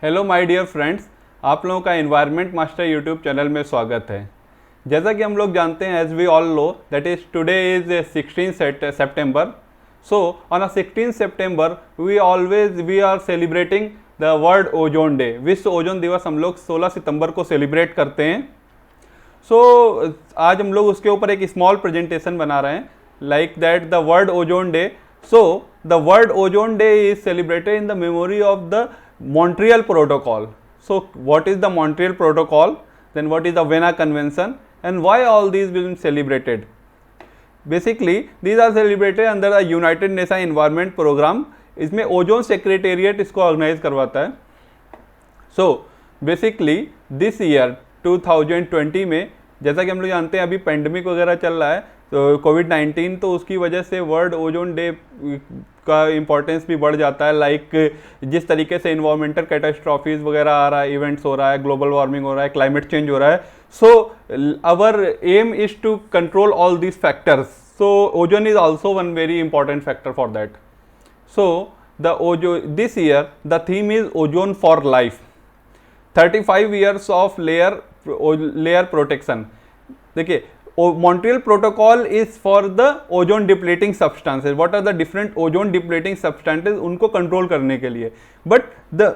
Hello my dear friends, आप लोगों का एनवायरनमेंट मास्टर यूट्यूब चैनल में स्वागत है। जैसा कि हम लोग जानते हैं, as we all know that is today is 16 September। So on 16 September we are celebrating the world ozone day. विश्व ओजोन दिवस हम लोग 16 सितंबर को सेलिब्रेट करते हैं। आज हम लोग उसके ऊपर एक स्मॉल प्रेजेंटेशन बना रहे हैं, like that the world ozone day. The World Ozone Day is celebrated in the memory of the Montreal Protocol. So what is the Montreal Protocol? Then what is the Vienna Convention? And why all these will be celebrated? Basically, these are celebrated under the United Nations Environment Program. इसमें ozone secretariat इसको organise करवाता है। So basically this year 2020 में, जैसा कि हम लोग जानते हैं अभी पेंडेमिक वगैरह चल रहा है, तो कोविड-19, तो उसकी वजह से वर्ल्ड ओजोन डे का इम्पोर्टेंस भी बढ़ जाता है। लाइक जिस तरीके से इन्वायरमेंटल कैटास्ट्रॉफीज वगैरह आ रहा है, इवेंट्स हो रहा है, ग्लोबल वार्मिंग हो रहा है, क्लाइमेट चेंज हो रहा है। So our aim is to control all these factors. So ozone is also one very important factor for that. So this year the theme is ozone for life, 35 years of layer protection. देखिए, Montreal Protocol is for the ozone depleting substances. What are the different ozone depleting substances? उनको control करने के लिए। But the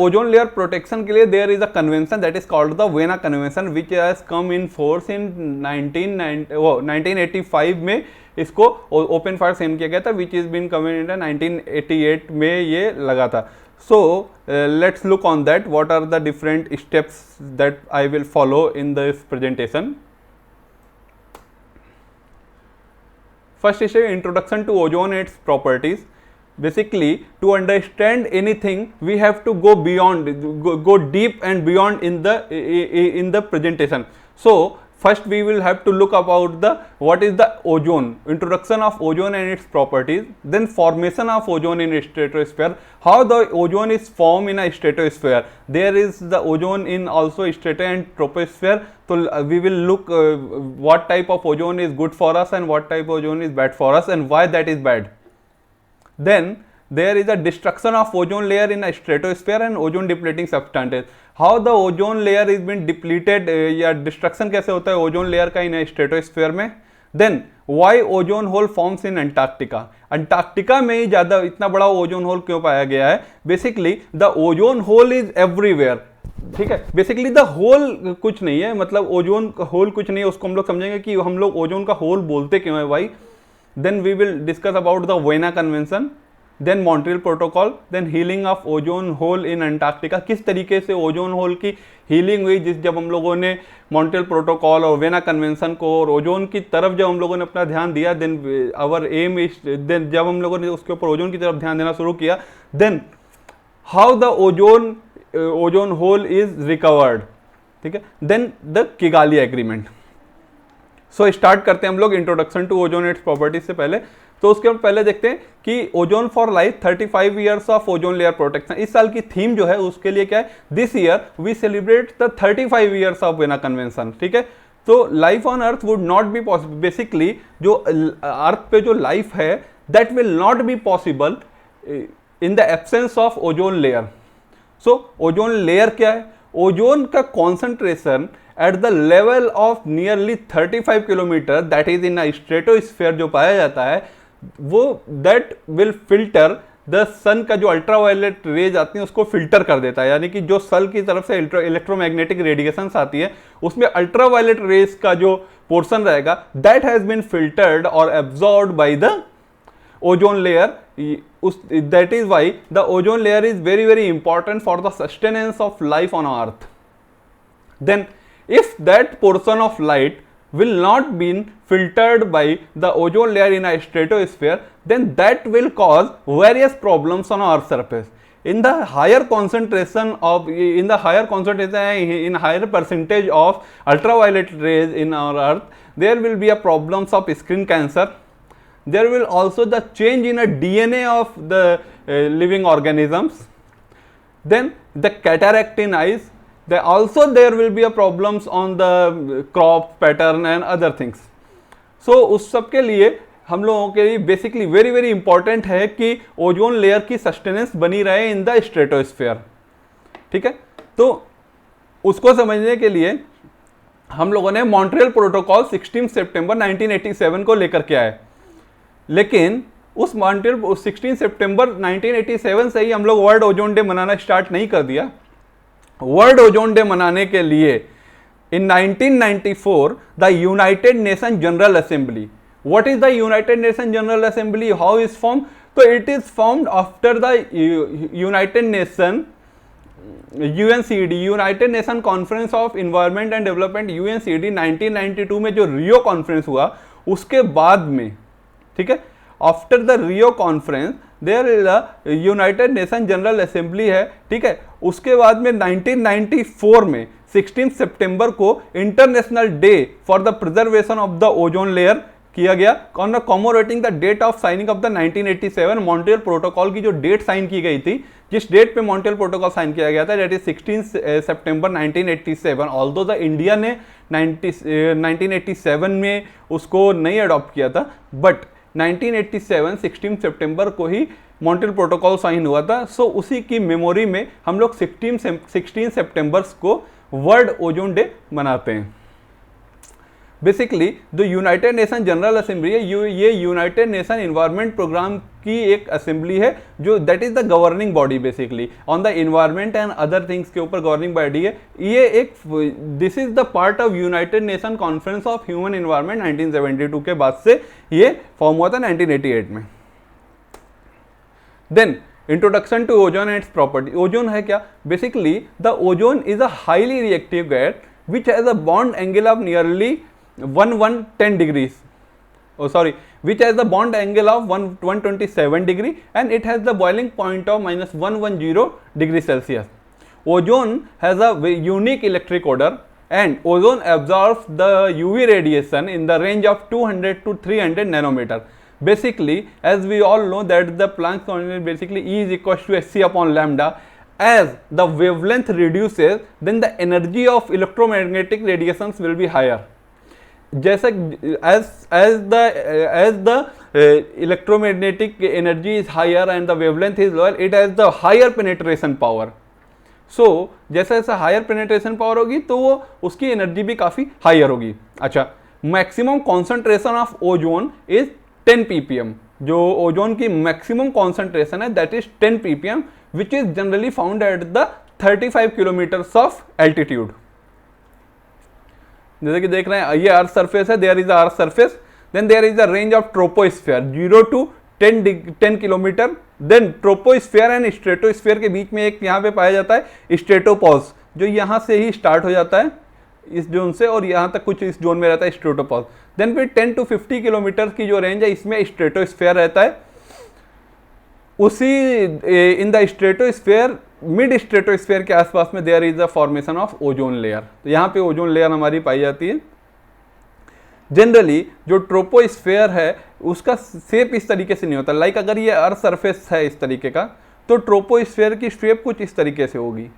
ozone layer protection के लिए there is a convention that is called the Vienna Convention, which has come in force in 1985 में इसको open fire sign किया गया था, which is been coming in 1988 में ये लगा था। So let's look on that. What are the different steps that I will follow in this presentation? First is introduction to ozone and its properties. Basically, to understand anything, we have to go beyond, go deep and beyond in the presentation. So first we will have to look about what is the ozone, introduction of ozone and its properties, then formation of ozone in stratosphere, how the ozone is formed in a stratosphere. There is the ozone in also strato and troposphere. So we will look what type of ozone is good for us and what type of ozone is bad for us and why that is bad. Then there is a destruction of ozone layer in a stratosphere and ozone depleting substances. How the ozone layer is been depleted, या destruction कैसे होता है ozone layer का इन stratosphere में. Then why ozone hole forms in Antarctica? Antarctica में ही ज़्यादा इतना बड़ा ओजोन होल क्यों पाया गया है? Basically the ozone hole is everywhere. ठीक है, बेसिकली द होल कुछ नहीं है, मतलब ओजोन होल कुछ नहीं है, उसको हम लोग समझेंगे कि हम लोग ओजोन का होल बोलते क्यों है भाई. Then we will discuss about the Vienna Convention, then Montreal Protocol, then healing of ozone hole in Antarctica. किस तरीके से ओजोन होल की हीलिंग हुई जब हम लोगों ने मॉन्ट्रियल प्रोटोकॉल और वेना कन्वेंशन को और ओजोन की तरफ जब हम लोगों ने अपना ध्यान दिया, then our aim is, then जब हम लोगों ने उसके ऊपर ओजोन की तरफ ध्यान देना शुरू किया, then how the ozone hole is recovered. ठीक है, then the Kigali agreement. So start करते हैं हम लोग introduction to ozone and its properties से पहले. तो उसके पहले देखते हैं कि ozone for life 35 years of ozone layer protection. इस साल की थीम जो है उसके लिए क्या है, this year we celebrate the 35 years of Vienna Convention. ठीक है, तो life on earth would not be possible. Basically जो अर्थ पे जो लाइफ है that will not be possible in the absence of ozone layer. So ozone layer क्या है? Ozone का concentration at the level of nearly 35 kilometre, that is in stratosphere, जो पाया जाता है वो दैट विल फिल्टर द सन का जो अल्ट्रावायलेट रेज आती है उसको फिल्टर कर देता है. यानी कि जो सन की तरफ से इलेक्ट्रोमैग्नेटिक रेडिएशंस आती है उसमें अल्ट्रावायलेट रेज का जो पोर्शन रहेगा दैट हैज बीन फिल्टर्ड और absorbed by the ozone layer. That is why the ozone layer is very very important for the sustenance of life on earth. Then if that portion of light will not be filtered by the ozone layer in a stratosphere, then that will cause various problems on our surface. In the higher concentration, in higher percentage of ultraviolet rays in our earth, there will be a problems of skin cancer. There will also the change in a DNA of the living organisms. Then the cataract in eyes. There will be a problems on the crop pattern and other things. So उस सब के लिए हम लोगों के लिए basically very very important है कि ओजोन लेयर की सस्टेनेंस बनी रहे इन द स्ट्रेटोस्फेयर। ठीक है, तो उसको समझने के लिए हम लोगों ने मॉन्ट्रियल प्रोटोकॉल 16 सितंबर 1987 को लेकर के आए, लेकिन उस मॉन्ट्रियल 16 सितंबर 1987 से ही हम लोग वर्ल्ड ओजोन डे मनाना स्टार्ट नहीं कर दिया। वर्ल्ड ओजोन डे मनाने के लिए in 1994 the United Nation General Assembly, what is the United Nation General Assembly, how is form, तो it is formed after the United Nation UNCD, United Nation conference of environment and development, UNCD 1992 में जो रियो conference हुआ उसके बाद में, ठीक है, after the Rio conference there is a United Nation General Assembly है। ठीक है, उसके बाद में 1994 में 16 सितंबर को international day for the preservation of the ozone layer किया गया, commemorating the date of signing of the 1987 Montreal protocol की जो डेट साइन की गई थी, जिस डेट पे मॉन्ट्रियल प्रोटोकॉल साइन किया गया था, दैट इज 16 सितंबर 1987। ऑल्दो द इंडिया ने 1987 में उसको नहीं अडॉप्ट किया था, बट 1987 16 सितंबर को ही मॉन्ट्रियल प्रोटोकॉल साइन हुआ था। सो उसी की मेमोरी में हम लोग 16 सितंबर को वर्ल्ड ओजोन डे मनाते हैं। बेसिकली जो यूनाइटेड नेशन जनरल असेंबली है, ये यूनाइटेड नेशन इन्वायरमेंट प्रोग्राम की एक असेंबली है, जो that is the governing body basically on the environment and other things के ऊपर गवर्निंग बॉडी है। ये एक this is the part of United Nation conference of human environment 1972 के बाद से ये फॉर्म हुआ था 1988 में। Then introduction to ozone and its property. Ozone है क्या? Basically the ozone is a highly reactive gas which has a bond angle of nearly 110 degrees, oh sorry, which has the bond angle of 127 degree and it has the boiling point of -110 degree Celsius. Ozone has a unique electric odor and ozone absorbs the UV radiation in the range of 200 to 300 nanometer. Basically, as we all know that the Planck's constant basically E is equals to hc upon lambda. As the wavelength reduces, then the energy of electromagnetic radiations will be higher. जैसे as the electromagnetic energy is higher and the wavelength is lower, it has the higher penetration power. So जैसे जैसे higher penetration power होगी तो वो उसकी energy भी काफ़ी higher होगी। अच्छा, maximum concentration of ozone is 10 ppm। जो ओजोन की मैक्सिमम कॉन्सेंट्रेशन है that is 10 ppm which is generally found at the 35 kilometres of altitude. जैसे कि देख रहे हैं ये अर्थ सरफेस है, there is earth surface, then there is a range of troposphere 0 to 10 kilometre. Then troposphere and stratosphere के बीच में एक यहाँ पे पाया जाता है स्ट्रेटोपॉज, जो यहाँ से ही स्टार्ट हो जाता है इस जोन से और यहाँ तक कुछ इस जोन में रहता है स्ट्रेटोपॉज। देन फिर 10 to 50 किलोमीटर की जो रेंज है इसमें स्ट्रेटोस्फेयर रहता है। उसी in the stratosphere, mid stratosphere के आसपास में there is a formation of ozone layer. तो यहाँ पे ओजोन लेयर हमारी पाई जाती है। जनरली जो ट्रोपोस्फेयर है उसका शेप इस तरीके से नहीं होता, लाइक अगर ये अर्थ सरफेस है इस तरीके का तो ट्रोपोस्फेयर की शेप कुछ इस तरीके से होगी।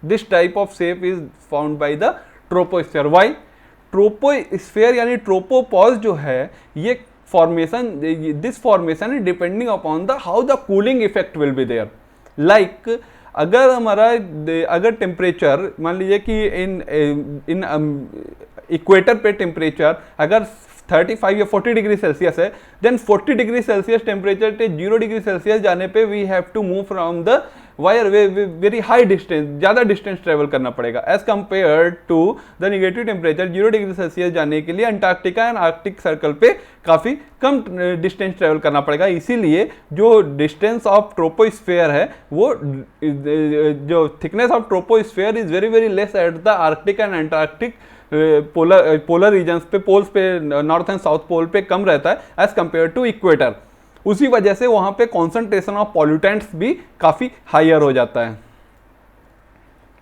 This type of shape is found by the troposphere. Why? Troposphere यानी ट्रोपोपॉज जो है ये formation, this formation is depending upon the how the cooling effect will be there. Like अगर हमारा अगर टेम्परेचर मान लीजिए कि इन इक्वेटर पे टेम्परेचर अगर 35 या 40 डिग्री सेल्सियस है, देन 40 डिग्री सेल्सियस टेम्परेचर से 0 डिग्री सेल्सियस जाने पे we have to move from the wire very high distance, ज़्यादा डिस्टेंस ट्रेवल करना पड़ेगा as compare to the negative temperature 0 degree Celsius जाने के लिए अंटार्कटिका एंड आर्कटिक सर्कल पे काफ़ी कम डिस्टेंस ट्रेवल करना पड़ेगा। इसीलिए जो डिस्टेंस ऑफ ट्रोपोस्फेयर है वो जो thickness of troposphere is very very less at the Arctic and Antarctic polar regions पे, पोल्स पे, नॉर्थ एंड साउथ पोल पे कम रहता है एज कम्पेयर टू इक्वेटर। उसी वजह से वहां पे कॉन्सेंट्रेशन ऑफ पॉल्यूटेंट्स भी काफी हायर हो जाता है।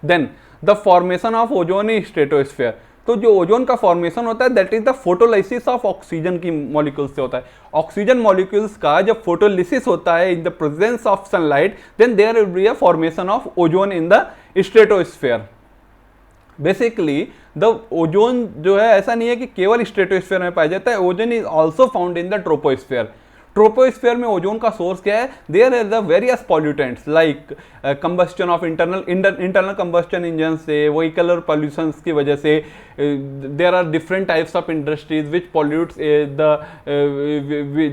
Then the formation of ozone in stratosphere. तो जो ओजोन का फॉर्मेशन होता है that is the photolysis of oxygen की मॉलिक्यूल्स से होता है। ऑक्सीजन मॉलिक्यूल्स का जब फोटोलिसिस होता है in the presence of sunlight, then there will be a formation of ozone in the stratosphere. Basically the ozone जो है ऐसा नहीं है कि केवल स्ट्रेटोस्फीयर में पाया जाता है, ozone is also found in the troposphere. Troposphere में ओजोन का सोर्स क्या है? There are the various pollutants like combustion of internal combustion engine से, व्हीकलर पॉल्यूशन की वजह से, there are different types of industries which pollutes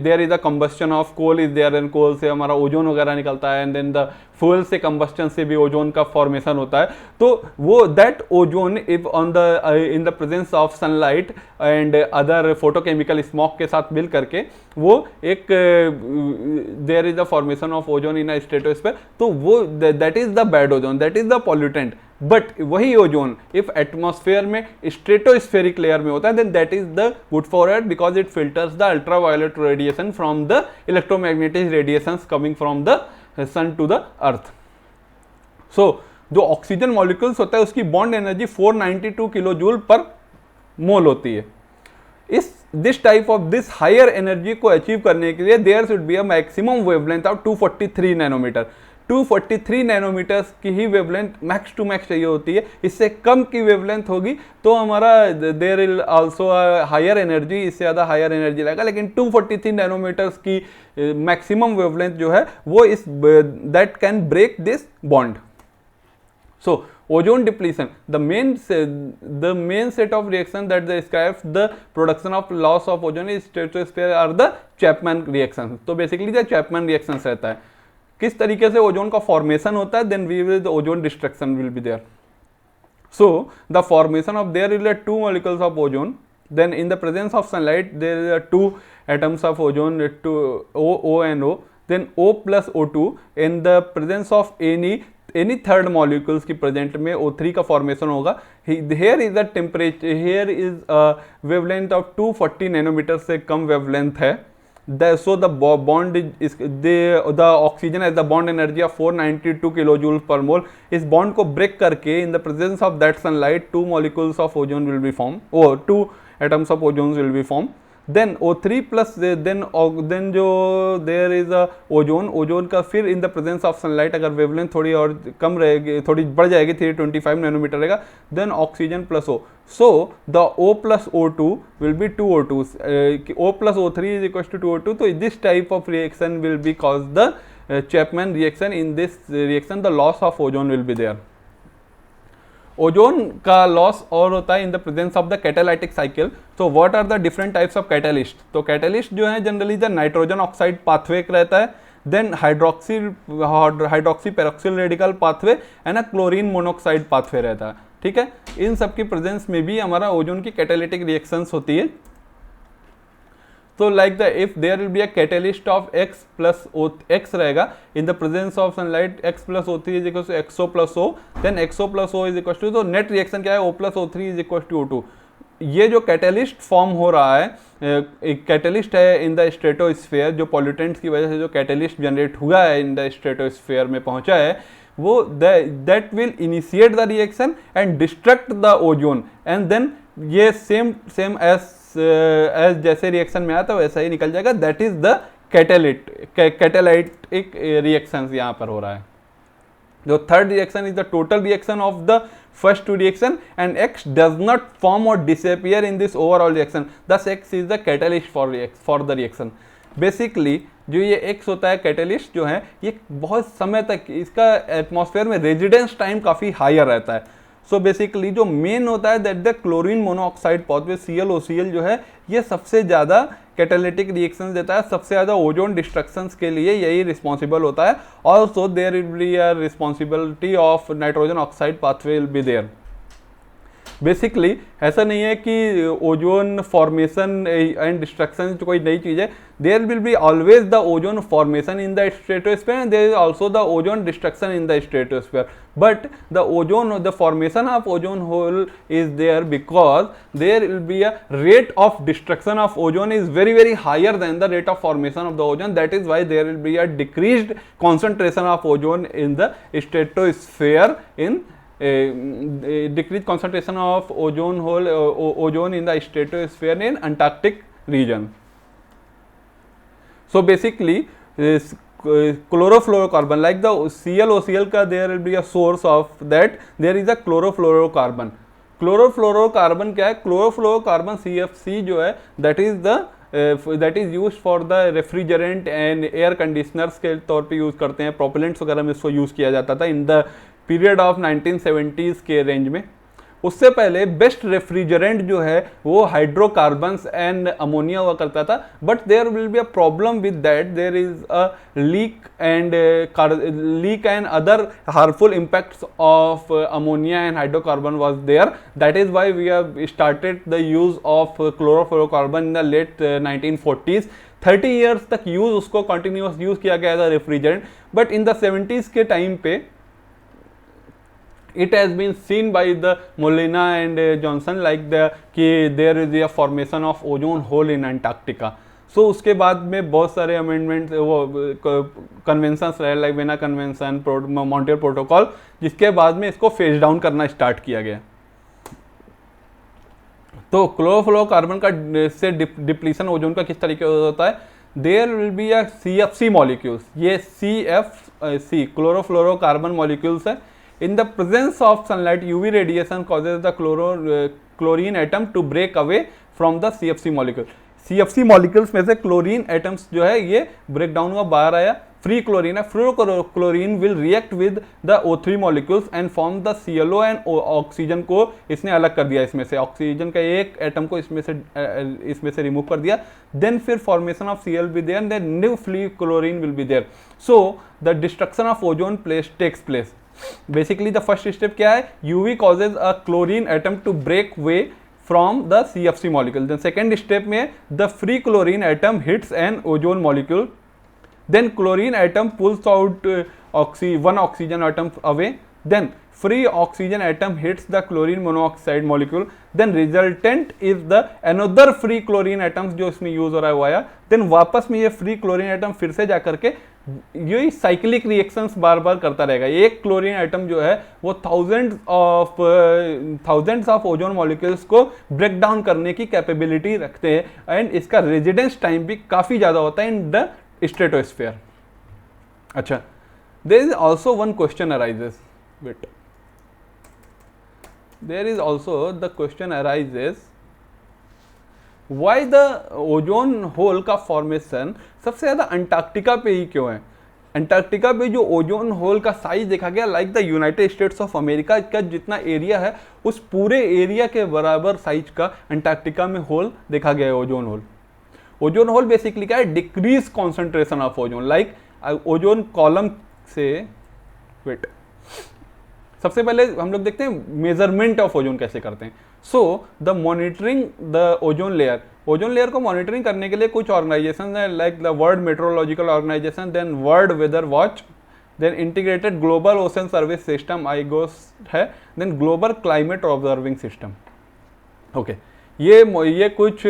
there is the combustion of coal is there, and coal से हमारा ozone वगैरह निकलता है, and then the fuel से कंबस्टन से भी ओजोन का फॉर्मेशन होता है। तो वो that ozone if on the in the presence of sunlight and other photochemical smog के साथ मिल करके वो एक there is the formation of ozone in a stratosphere, तो वो that is the bad ozone, that is the pollutant. But वही ozone if atmosphere में स्ट्रेटोस्फेरिक लेयर में होता है then that is the good for it because it filters the ultraviolet radiation from the electromagnetic radiations coming from the sun to the earth. So जो oxygen molecules होता है उसकी bond energy 492 kilo joule पर मोल होती है। इस this type of this higher energy को achieve करने के लिए there should be a maximum wavelength of 243 nanometre. 243 nanometres की ही वेवलेंथ मैक्स टू मैक्स चाहिए होती है, इससे कम की वेवलेंथ होगी तो हमारा there is also higher energy, इससे ज़्यादा हायर एनर्जी लगेगा, लेकिन 243 नैनोमीटर्स की मैक्सिमम वेवलेंथ जो है वो is that can break this bond. So ozone depletion, the main set of reaction that describes the production of loss of ozone in stratosphere are the Chapman reactions। तो basically the Chapman reactions रहता है, किस तरीके से ozone का formation होता है, then we will the ozone destruction will be there। So the formation of there will be 2 molecules of ozone, then in the presence of sunlight there are 2 atoms of ozone, O and O, then O plus O2 in the presence of any third molecules की present में O3 का formation होगा। here is the temperature, here is a wavelength of 240 nanometre से कम wavelength है। So the bond is the oxygen has the bond energy of 492 kilojoule पर मोल। इस bond को break करके in the presence of that sunlight 2 molecules of ozone will be formed, or 2 atoms of ozone will be formed। Then O3 plus then जो there is a ozone का फिर in the presence of sunlight अगर wavelength थोड़ी और कम रहेगी, थोड़ी बढ़ जाएगी, 325 नैनोमीटर रहेगा, then oxygen plus O। So the O plus O2 will be 2O2, O plus O3 is equal to 2O2। तो this type of reaction will be cause the Chapman reaction. In this reaction the loss of ozone will be there. Ozone का loss और होता है in the presence of the catalytic cycle. तो what are the different types of catalyst? तो catalyst जो है generally the nitrogen oxide pathway रहता है, then hydroxy peroxyl radical pathway and chlorine monoxide pathway रहता है। ठीक है, इन सब की प्रेजेंस में भी हमारा ओजोन की कैटालिटिक रिएक्शंस होती है। तो like the if there will be a catalyst of X plus O, X रहेगा in the presence of sunlight, X plus O3 is equal to XO plus O, then XO plus O is equal to, तो net reaction क्या है? O plus O3 is equal to O2। ये जो catalyst form हो रहा है, एक catalyst है इन द स्ट्रेटोस्फेयर, जो पॉल्यूटेंट्स की वजह से जो कैटलिस्ट जनरेट हुआ है इन द स्ट्रेटोस्फेयर में पहुंचा है, वो that will initiate the reaction and destruct the ozone, and then ये सेम एज जैसे रिएक्शन में आया था वैसा ही निकल जाएगा। That is the catalytic reactions यहाँ पर हो रहा है। जो third reaction is the total reaction of the first two reaction and X does not form और disappear in this overall reaction, thus X is the catalyst for the reaction. Basically जो ये X होता है catalyst जो है, ये बहुत समय तक इसका एटमॉस्फेयर में रेजिडेंस टाइम काफ़ी हायर रहता है। सो बेसिकली जो मेन होता है that the chlorine monoxide pathway ClOCl जो है, ये सबसे ज़्यादा कैटालिटिक रिएक्शंस देता है, सबसे ज़्यादा ओजोन डिस्ट्रक्शंस के लिए यही रिस्पॉन्सिबल होता है। Also there will be a responsibility of nitrogen oxide pathway will be there. Basically ऐसा नहीं है कि ओजोन फॉर्मेशन एंड डिस्ट्रक्शन तो कोई नई चीज़ है। There will be always the ozone formation in the stratosphere and there is also the ozone destruction in the stratosphere, but the formation of ozone hole is there because there will be a rate of destruction of ozone is very higher than the rate of formation of the ozone. That is why there will be a decreased concentration of ozone in the stratosphere, in decreased concentration of ozone hole ozone in the stratosphere in Antarctic region. So basically chlorofluorocarbon, like the ClOCl का there will be a source of that, there is a chlorofluorocarbon. Chlorofluorocarbon क्या है? Chlorofluorocarbon CFC जो है that is use for the refrigerant and air conditioners के तौर पे use करते हैं, प्रोपेलेंट्स वगैरह में इसको यूज किया जाता था in the period of 1970s के रेंज में। उससे पहले बेस्ट रेफ्रिजरेंट जो है वो हाइड्रोकार्बन्स एंड अमोनिया हुआ करता था, but there will be a problem with that, there is a leak and other harmful impacts of ammonia and hydrocarbon was there. That is why we have started the use of chlorofluorocarbon in the late 1940s. 30 years तक use उसको continuous use किया गया था refrigerant, but in the 70s के time पे it has been seen by the Molina and Johnson like कि there is a formation of ozone hole in Antarctica. So उसके बाद में बहुत सारे अमेंडमेंट वो कन्वेंशंस रहे, like vena convention, Montreal protocol, जिसके बाद में इसको फेज डाउन करना स्टार्ट किया गया। तो क्लोरोफ्लोरोकार्बन का से डिप्लीशन ओजोन का किस तरीके से होता है? There will be a CFC molecules, ये CFC क्लोरोफ्लोरोकार्बन मॉलिक्यूल्स है। In the presence of sunlight, UV radiation causes the chlorine atom to break away from the CFC molecule. CFC molecules में से क्लोरीन एटम्स जो है ये break down हुआ, बाहर आया, फ्री क्लोरीन है। Free chlorine will react with the O3 molecules and form the ClO and oxygen को इसने अलग कर दिया, इसमें से ऑक्सीजन का एक एटम को इसमें से रिमूव कर दिया। देन फिर formation of Cl be there, then new free chlorine will be there. So the destruction of ozone takes place. Basically the first step क्या है? UV causes a chlorine atom to break way from the CFC molecule. Then second step में the free chlorine atom hits an ozone molecule. Then chlorine atom pulls out one oxygen atom away. Then free oxygen atom hits the chlorine monoxide molecule. Then resultant is the another free chlorine atoms जो इसमें use हो रहा है वो आया। Then वापस में ये फ्री क्लोरीन एटम फिर से जा करके यही साइक्लिक रिएक्शंस बार बार करता रहेगा। एक क्लोरीन एटम जो है वो थाउजेंड्स ऑफ ओजोन मॉलिक्यूल्स को ब्रेक डाउन करने की कैपेबिलिटी रखते हैं एंड इसका रेजिडेंस टाइम भी काफ़ी ज़्यादा होता है इन द स्ट्रेटोस्फेयर। अच्छा, there is also one question arises, wait, there is also the question arises why the ozone hole का फॉर्मेशन सबसे ज़्यादा अंटार्कटिका पे ही क्यों है? अंटार्कटिका पे जो ओजोन होल का साइज देखा गया, like the United States of America का जितना एरिया है उस पूरे एरिया के बराबर साइज का अंटार्कटिका में होल देखा गया है ozone whole. Ozone hole basically क्या है? Decrease concentration of ozone, like ozone column से, वेट, सबसे पहले हम लोग देखते हैं मेजरमेंट ऑफ ओजोन कैसे करते हैं। So the monitoring the ozone layer, ozone layer को मॉनिटरिंग करने के लिए कुछ ऑर्गेनाइजेशन है, like the World Meteorological Organization, then World Weather Watch, then Integrated Global Ocean Service System IGOS है, then Global Climate Observing System. Okay, ये कुछ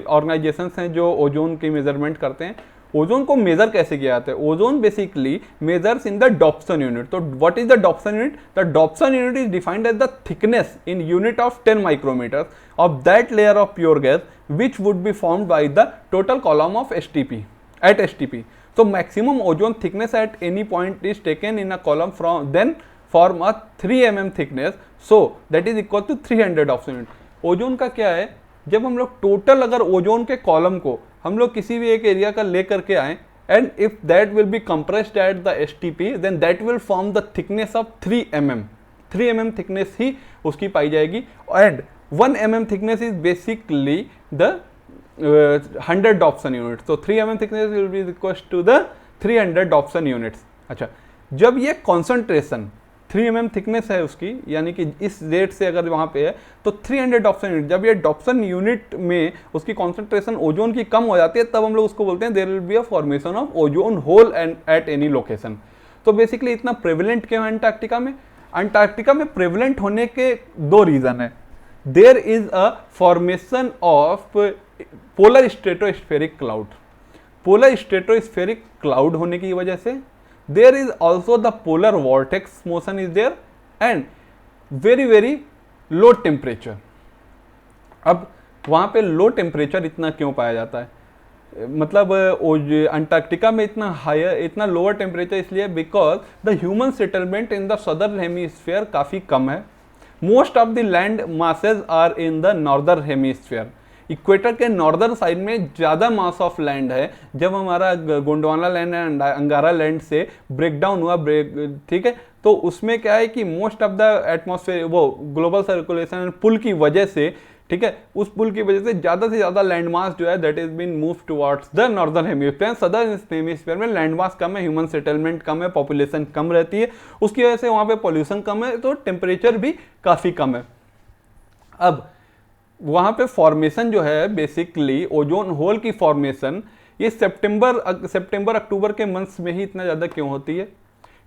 organisations हैं जो ओजोन की मेजरमेंट करते हैं। ओजोन को मेजर कैसे किया जाता है? Ozone basically measures in the Dobson unit. तो what is the Dobson unit? The Dobson unit is defined as the thickness in unit of 10 micrometre of that layer of pure gas which would be formed by the total column of STP. So maximum ozone thickness at any point is taken in a column from then form a 3 mm thickness, so that is equal to 300 Dobson unit. Ozone का क्या है? जब हम लोग total अगर ozone के column को हम लोग किसी भी एक एरिया का ले करके आए and if that will be compressed at the STP, then that will form the thickness of 3 mm। 3 mm thickness ही उसकी पाई जाएगी and 1 mm thickness is basically the 100 Dobson unit. तो 3 mm thickness will be equal to the 300 Dobson units. अच्छा, जब ये concentration 3 mm thickness है उसकी, यानी कि इस रेट से अगर वहाँ पे है तो 300 डॉप्सन यूनिट, जब ये डॉप्सन यूनिट में उसकी कॉन्सेंट्रेशन ओजोन की कम हो जाती है तब हम लोग उसको बोलते हैं there will be a formation of ozone hole and at any location. तो बेसिकली इतना प्रेवलेंट क्यों है अंटार्कटिका में? अंटार्कटिका में प्रेवलेंट होने के 2 रीजन है। There is a formation of polar stratospheric cloud. Polar stratospheric cloud होने की वजह से there is also the polar vortex motion is there and very low temperature। अब वहाँ पे लो टेम्परेचर इतना क्यों पाया जाता है? मतलब अंटार्कटिका में इतना लोअर टेम्परेचर इसलिए because the human settlement in the southern hemisphere काफ़ी कम है। Most of the land masses are in the northern hemisphere. Equator के नॉर्दर्न साइड में ज़्यादा मास ऑफ लैंड है। जब हमारा Gondwana land and Angara land से ब्रेक डाउन हुआ, ठीक है, तो उसमें क्या है कि मोस्ट ऑफ द एटमॉस्फेयर वो ग्लोबल सर्कुलेशन पुल की वजह से, ठीक है, उस पुल की वजह से ज़्यादा लैंड मास जो है that is been move towards the northern hemisphere. Southern hemisphere में लैंड मास कम है, ह्यूमन सेटलमेंट कम है, पॉपुलेशन कम रहती है, उसकी वजह से वहाँ पे पॉल्यूशन कम है, तो टेम्परेचर भी काफ़ी कम है। अब वहाँ पे फॉर्मेशन जो है बेसिकली ओजोन होल की फॉर्मेशन ये सितंबर अक्टूबर के मंथ्स में ही इतना ज़्यादा क्यों होती है,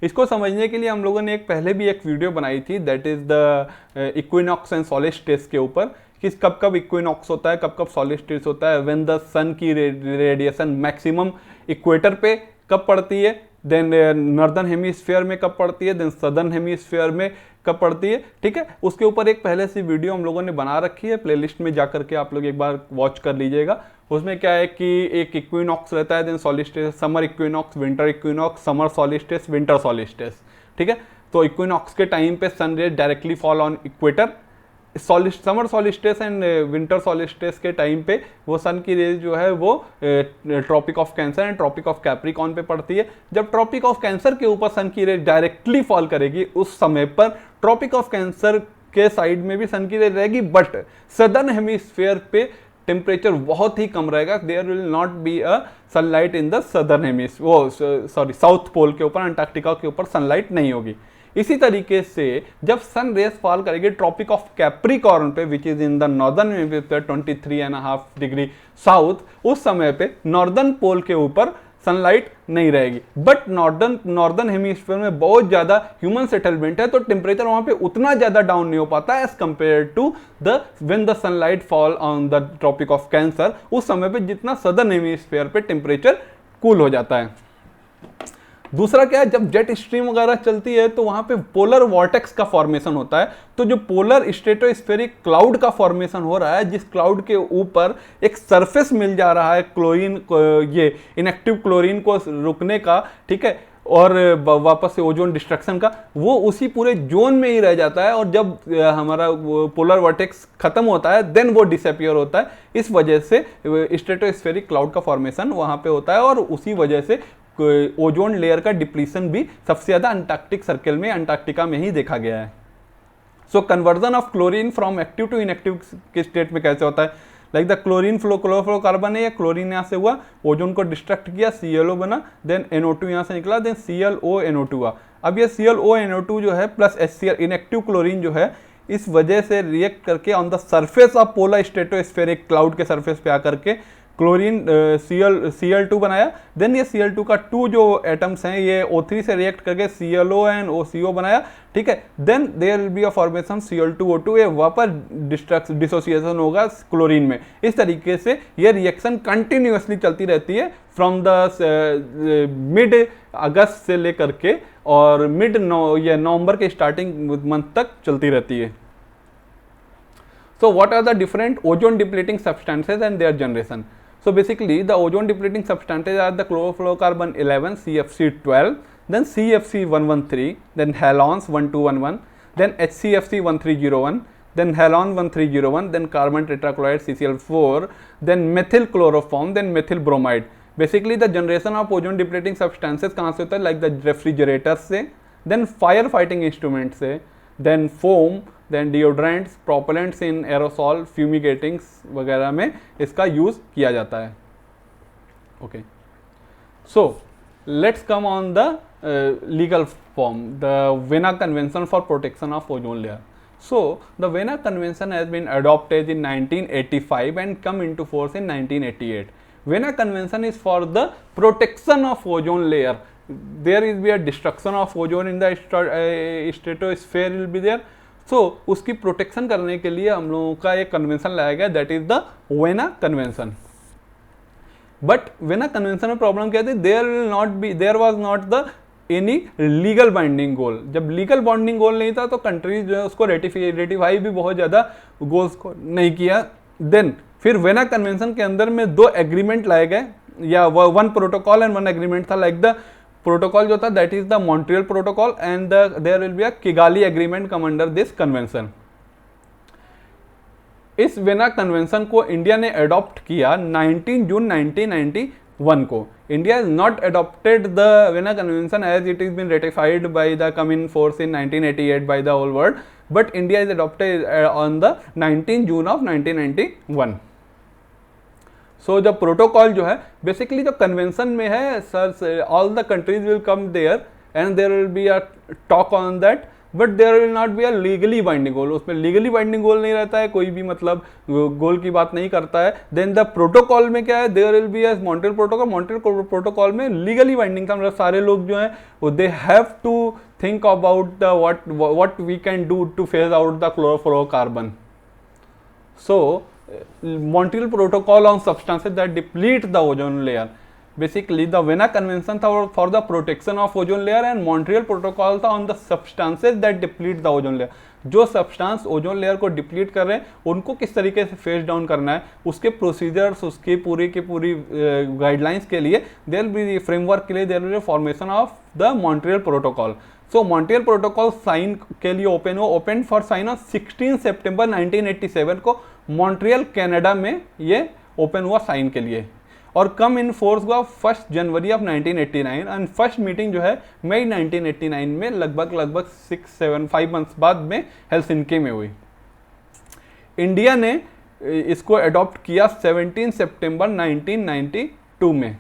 इसको समझने के लिए हम लोगों ने पहले भी एक वीडियो बनाई थी that is the equinox and solstice के ऊपर, कि कब कब इक्विनॉक्स होता है, कब कब सोलिस्टिस होता है, व्हेन द सन की रेडिएशन मैक्सिमम इक्वेटर पे कब पड़ती है, देन नॉर्दर्न हेमिस्फीयर में कब पड़ती है, देन सदर्न हेमिस्फीयर में कब पड़ती है, ठीक है। उसके ऊपर एक पहले से वीडियो हम लोगों ने बना रखी है, प्लेलिस्ट में जा करके आप लोग एक बार वॉच कर लीजिएगा। उसमें क्या है कि एक इक्विनॉक्स रहता है, then solstice, summer equinox, winter equinox, summer solstice, winter solstice, ठीक है। तो इक्विनॉक्स के टाइम पे sun rays directly fall on equator, summer solstice and winter solstice के टाइम पे वो सन की रेज जो है वो Tropic of Cancer and Tropic of Capricorn पे पड़ती है। जब ट्रॉपिक ऑफ कैंसर के ऊपर सन की रेज डायरेक्टली फॉल करेगी, उस समय पर ट्रॉपिक ऑफ कैंसर के साइड में भी सन की रेज रहेगी, बट सदर्न हेमिस्फीयर पे टेम्परेचर बहुत ही कम रहेगा। There will not be a sunlight in the southern hemisphere, south pole के ऊपर, अंटार्कटिका के ऊपर सनलाइट नहीं होगी। इसी तरीके से जब सन रेज फॉल करेगी ट्रॉपिक ऑफ कैप्रिकॉर्न पे which is in the northern hemisphere 23.5 degree south, उस समय पे नॉर्दर्न पोल के ऊपर सनलाइट नहीं रहेगी। बट नॉर्दर्न हेमिस्फीयर में बहुत ज़्यादा ह्यूमन सेटलमेंट है, तो टेम्परेचर वहाँ पे उतना ज़्यादा डाउन नहीं हो पाता as compare to the when the sunlight fall on the Tropic of Cancer, उस समय पे जितना सदर्न हेमिस्फीयर पे टेम्परेचर कूल हो जाता है। दूसरा क्या है, जब जेट स्ट्रीम वगैरह चलती है तो वहां पे पोलर वॉर्टेक्स का फॉर्मेशन होता है। तो जो पोलर स्ट्रेटोस्फेरिक क्लाउड का फॉर्मेशन हो रहा है, जिस क्लाउड के ऊपर एक सरफेस मिल जा रहा है क्लोरीन, ये इनएक्टिव क्लोरीन को रुकने का, ठीक है, और वापस से ओजोन डिस्ट्रक्शन का, वो उसी पूरे जोन में ही रह जाता है। और जब हमारा पोलर वॉर्टेक्स खत्म होता है देन वो डिसअपियर होता है। इस वजह से स्ट्रेटोस्फेरिक क्लाउड का फॉर्मेशन वहां पे होता है, और उसी वजह से ओजोन लेयर का डिप्लीशन भी सबसे ज्यादा अंटार्कटिक सर्कल में, अंटार्कटिका में ही देखा गया है। So conversion of chlorine from active to inactive के स्टेट में कैसे होता है, लाइक द क्लोरीन क्लोरोफ्लोरोकार्बन है, या क्लोरीन यहाँ से हुआ, ओजोन को डिस्ट्रक्ट किया, ClO बना, देन NO2 यहाँ से निकला, देन ClONO2 हुआ। अब ये ClONO2 जो है प्लस HCl इनएक्टिव क्लोरीन जो है, इस वजह से रिएक्ट करके on the surface of polar stratospheric cloud के सरफेस पे आकर के क्लोरीन Cl2 बनाया। देन ये Cl2 का 2 जो एटम्स हैं ये O3 से रिएक्ट करके ClO एंड OCO बनाया, ठीक है। Then there will be a formation Cl2O2, ये वापस डिसोसिएशन होगा क्लोरीन में। इस तरीके से ये रिएक्शन कंटिन्यूअसली चलती रहती है फ्रॉम द मिड अगस्त से लेकर के और नवंबर के स्टार्टिंग मंथ तक चलती रहती है। So what are the different ozone depleting substances and their generation? So basically the ozone depleting substances are the chlorofluorocarbon 11, CFC 12, then CFC 113, then halons 1211, then HCFC 1301, then halon 1301, then carbon tetrachloride CCl4, then methyl chloroform, then methyl bromide. Basically the generation of ozone depleting substances कहाँ से होता है, like the refrigerators से, then fire fighting instruments से, then foam, then deodorants, propellants in aerosol, fumigatings वगैरह में इसका use किया जाता है। Okay, so let's come on the legal form, the Vienna convention for protection of ozone layer. So the Vienna convention has been adopted in 1985 and come into force in 1988. Vienna convention is for the protection of ozone layer. There is be a destruction of ozone in the stratosphere will be there. सो उसकी protection करने के लिए हम लोगों का एक convention लाया गया, that is the Vienna convention. But Vienna convention में प्रॉब्लम क्या थी, there was not the any legal binding goal. जब लीगल बाइंडिंग गोल नहीं था तो कंट्रीज जो है उसको रेटिफाई भी बहुत ज़्यादा गोल्स को नहीं किया. देन फिर वेना कन्वेंशन के अंदर में 2 एग्रीमेंट लाए गए, या 1 प्रोटोकॉल एंड 1 एग्रीमेंट था. लाइक द प्रोटोकॉल जो था that is the Montreal protocol and there will be a Kigali Agreement come under this convention. इस वेना कन्वेंशन को इंडिया ने अडॉप्ट किया 19 जून 1991 को. India has not adopted the Vienna Convention as it has been ratified by the come in force in 1988 by the whole world, but India is adopted on the 19 June of 1991. So the protocol जो है basically जो convention में है sir, all the countries will come there and there will be a talk on that, but there will not be a legally binding goal. उसमें legally binding गोल नहीं रहता है, कोई भी मतलब गोल की बात नहीं करता है. देन द प्रोटोकॉल में क्या है, there will be a Montreal Protocol. Montreal Protocol में लीगली बाइंडिंग था, मतलब सारे लोग जो हैं they have to think about the what we can do to phase out the chlorofluorocarbon. So Montreal Protocol on substances that deplete the ozone layer. Basically, the Vienna Convention था for the protection of ozone layer and Montreal Protocol था on the substances that deplete the ozone layer. जो substance ozone layer को deplete कर रहे हैं उनको किस तरीके से फेस डाउन करना है, उसके प्रोसीजर्स, उसकी पूरी की पूरी गाइडलाइंस के लिए देयर बी फ्रेमवर्क के लिए there be formation of the Montreal protocol. So Montreal protocol sign के लिए ओपन फॉर साइन ऑन 16 सितंबर 1987 को मॉन्ट्रियल कनाडा में ये ओपन हुआ साइन के लिए, और कम इन फोर्स हुआ 1 January of 1989 and first meeting जो है मई 1989 में लगभग 5 मंथ्स बाद में हेलसिंकी में हुई. इंडिया ने इसको अडॉप्ट किया 17 सितंबर 1992 में.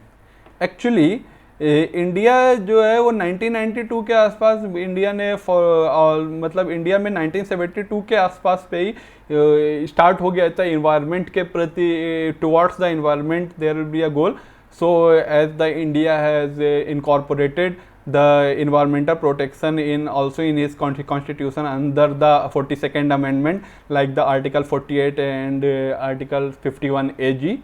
एक्चुअली इंडिया जो है वो 1992 के आसपास इंडिया ने मतलब इंडिया में 1972 के आसपास पे ही स्टार्ट हो गया था इन्वायरमेंट के प्रति, towards the environment there will be a goal. So as the India has incorporated the environmental protection in also in his constitution under the 42nd amendment like the article 48 and article 51 AG.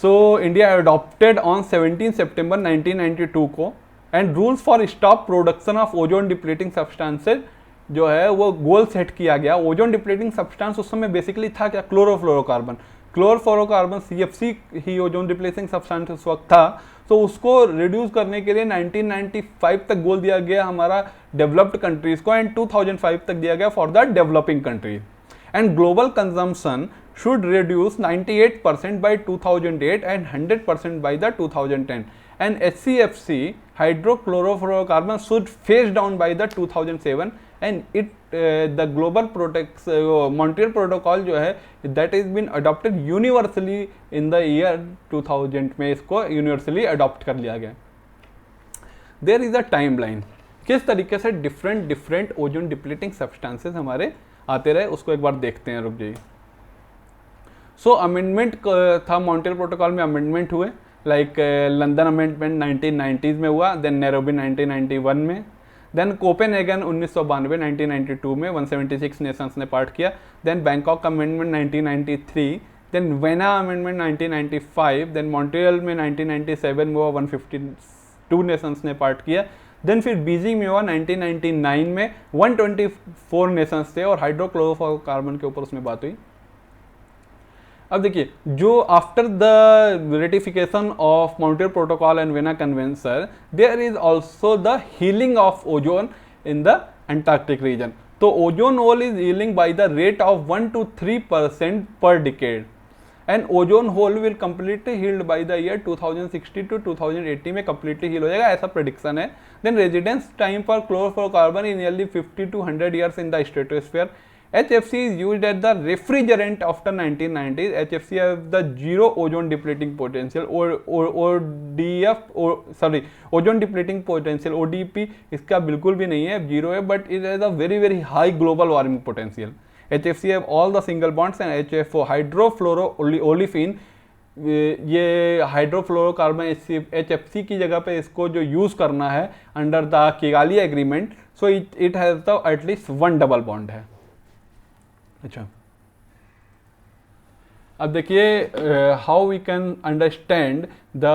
So India adopted on 17 September 1992 को and rules for stop production of ozone depleting substances जो है वो goal set किया गया. Ozone depleting substance उस समय basically था क्या, क्लोरोफ्लोरोकार्बन. क्लोरोफ्लोरोकार्बन CFC ही ओजोन डिप्लीटिंग सब्सटेंस उस वक्त था. तो उसको रिड्यूस करने के लिए 1995 तक गोल दिया गया हमारा डेवलप्ड कंट्रीज को एंड 2005 तक दिया गया for the developing countries. And global consumption should reduce 98% by 2008 and 100% by the 2010. And HCFC hydrochlorofluorocarbon should phase down by the 2007 and it the global Montreal Protocol जो है that has been adopted universally in the year 2000 में इसको universally adopt कर लिया गया. There is a timeline किस तरीके से different ozone depleting substances हमारे आते रहे उसको एक बार देखते हैं. रुक जाइए. सो अमेंडमेंट था मॉन्ट्रियल प्रोटोकॉल में, अमेंडमेंट हुए लाइक लंदन अमेंडमेंट 1990s में हुआ, देन नैरोबी 1991 में, देन कोपेनहेगन 1992 1992 में 176 नेशंस ने पार्ट किया, then Bangkok amendment 1993, then Vienna amendment 1995, then Montreal में 1997 में हुआ 152 नेशंस ने पार्ट किया, देन फिर बीजिंग में हुआ 1999 में 124 नेशंस थे और हाइड्रोक्लोरोफ्लोरोकार्बन के ऊपर उसमें बात हुई. अब देखिए जो after the ratification of Montreal protocol and Vienna convention there is also the healing of ozone in the Antarctic region. तो ozone hole is healing by the rate of 1 to 3% per decade and ozone hole will completely healed by the year 2060 to 2080 में completely heal हो जाएगा, ऐसा prediction है. Then residence time for chlorofluorocarbon in nearly 50 to 100 years in the stratosphere. HFC is used as the refrigerant after 1990s. HFC has the zero ozone depleting potential ozone depleting potential ODP इसका बिल्कुल भी नहीं है, zero है, but it has a very high global warming potential. HFC have all the single bonds and HFO hydrofluoroolefin ये hydrofluorocarbon HFC की जगह पे इसको जो यूज करना है under the Kigali agreement, so it has the at least 1 double bond है. अच्छा अब देखिए how we can understand the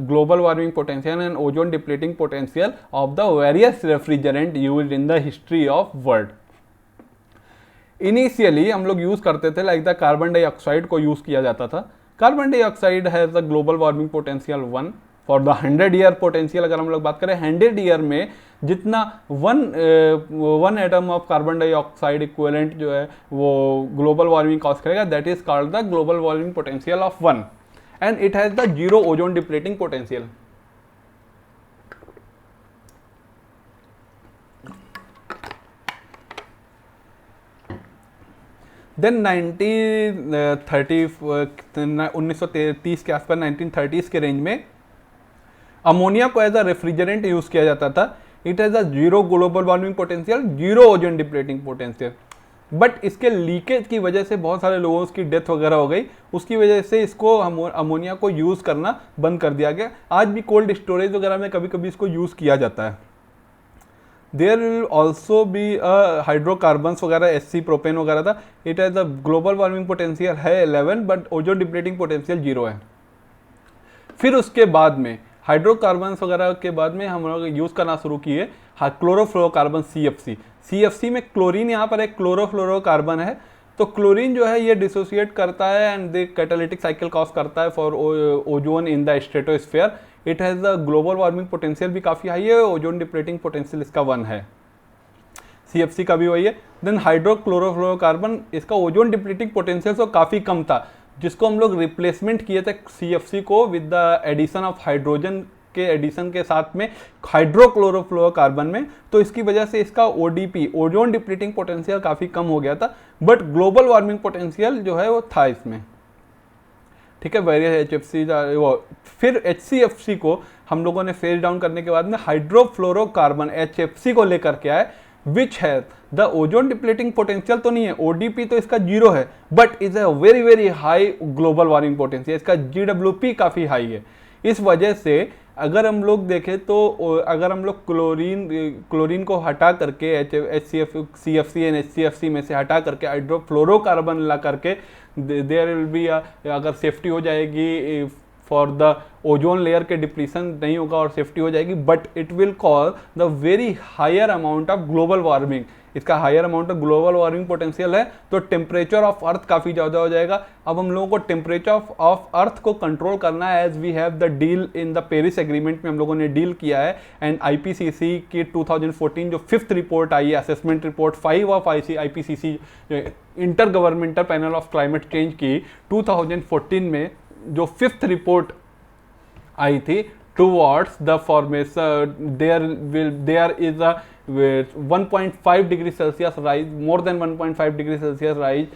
global warming potential and ozone depleting potential of the various refrigerant used in the history of world. Initially हम लोग use करते थे like the carbon dioxide को use किया जाता था. Carbon dioxide has the global warming potential 1 for the 100 year potential अगर हम लोग बात करें 100 ईयर में जितना one atom of carbon dioxide equivalent जो है वो ग्लोबल वार्मिंग कॉज करेगा, that is called the global warming potential of 1 and it has the zero ozone depleting potential. Then 1930 के आसपास 1930s के रेंज में अमोनिया को एज अ रेफ्रिजरेंट यूज किया जाता था। It has a zero global warming potential, zero ozone depleting potential, but इसके leakage की वजह से बहुत सारे लोगों की डेथ वगैरह हो गई, उसकी वजह से इसको अमोनिया को यूज करना बंद कर दिया गया। आज भी कोल्ड स्टोरेज वगैरह में कभी कभी इसको यूज किया जाता है। There will also be hydrocarbons वगैरह, SC प्रोपेन वगैरह था। It has a global warming potential है 11 बट ओजोन डिप्लीटिंग पोटेंशियल 0 है। फिर उसके बाद में हाइड्रोकार्बन्स वगैरह के बाद में हम लोग यूज़ करना शुरू किए क्लोरोफ्लोरोकार्बन CFC में क्लोरीन यहाँ पर एक क्लोरोफ्लोरोकार्बन है, तो क्लोरीन जो है ये डिसोसिएट करता है and the catalytic cycle cause करता है for ozone in the stratosphere. It has the global warming potential भी काफ़ी हाई है, ओजोन डिप्लीटिंग पोटेंशियल इसका 1 है। CFC का भी वही है। देन हाइड्रोक्लोरोफ्लोरोकार्बन, इसका ओजोन डिप्लीटिंग पोटेंशियल तो काफ़ी कम था, जिसको हम लोग रिप्लेसमेंट किए थे CFC को with the addition of hydrogen के एडिशन के साथ में हाइड्रोक्लोरोफ्लोरोकार्बन में, तो इसकी वजह से इसका ODP ओजोन डिप्लीटिंग पोटेंशियल काफ़ी कम हो गया था, बट ग्लोबल वार्मिंग पोटेंशियल जो है वो था इसमें। ठीक है, वेरियस HFC वो फिर HCFC को हम लोगों ने फेज डाउन करने के बाद में हाइड्रोफ्लोरोकार्बन HFC को लेकर के आए, विच है द ओजोन डिप्लीटिंग पोटेंशियल तो नहीं है, ODP तो इसका 0 है, but is a very very high global warming potential, इसका GWP काफ़ी हाई है। इस वजह से अगर हम लोग देखें तो अगर हम लोग क्लोरीन को हटा करके CFC एंड HCFC में से हटा करके हाइड्रोफ्लोरोकार्बन ला करके देयर विल बी अगर सेफ्टी हो जाएगी फॉर द ओजोन लेयर के डिप्लीशन नहीं होगा और सेफ्टी हो जाएगी, but it will cause the very higher amount of global warming. इसका higher amount of global warming potential है, तो टेम्परेचर ऑफ अर्थ काफ़ी ज़्यादा हो जाएगा। अब हम लोगों को टेम्परेचर ऑफ अर्थ को कंट्रोल करना है, as we have the deal in the Paris agreement में हम लोगों ने डील किया है। एंड IPCC की 2014 जो 5th रिपोर्ट आई है, assessment report 5 of IPCC intergovernmental panel of climate change की 2014 में जो 5th रिपोर्ट आई थी, towards the formation there is a 1.5 degree Celsius rise, more than 1.5 degree Celsius rise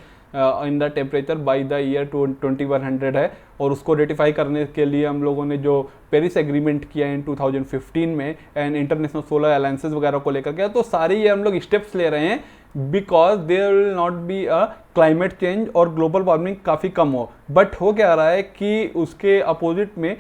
in the temperature by the year 2100 है। और उसको ratify करने के लिए हम लोगों ने जो पेरिस एग्रीमेंट किया इन 2015 में एंड इंटरनेशनल सोलर अलायंसेस वगैरह को लेकर के, तो सारे ये हम लोग स्टेप्स ले रहे हैं because there will not be a climate change और ग्लोबल वार्मिंग काफ़ी कम हो। बट हो क्या रहा है कि उसके अपोजिट में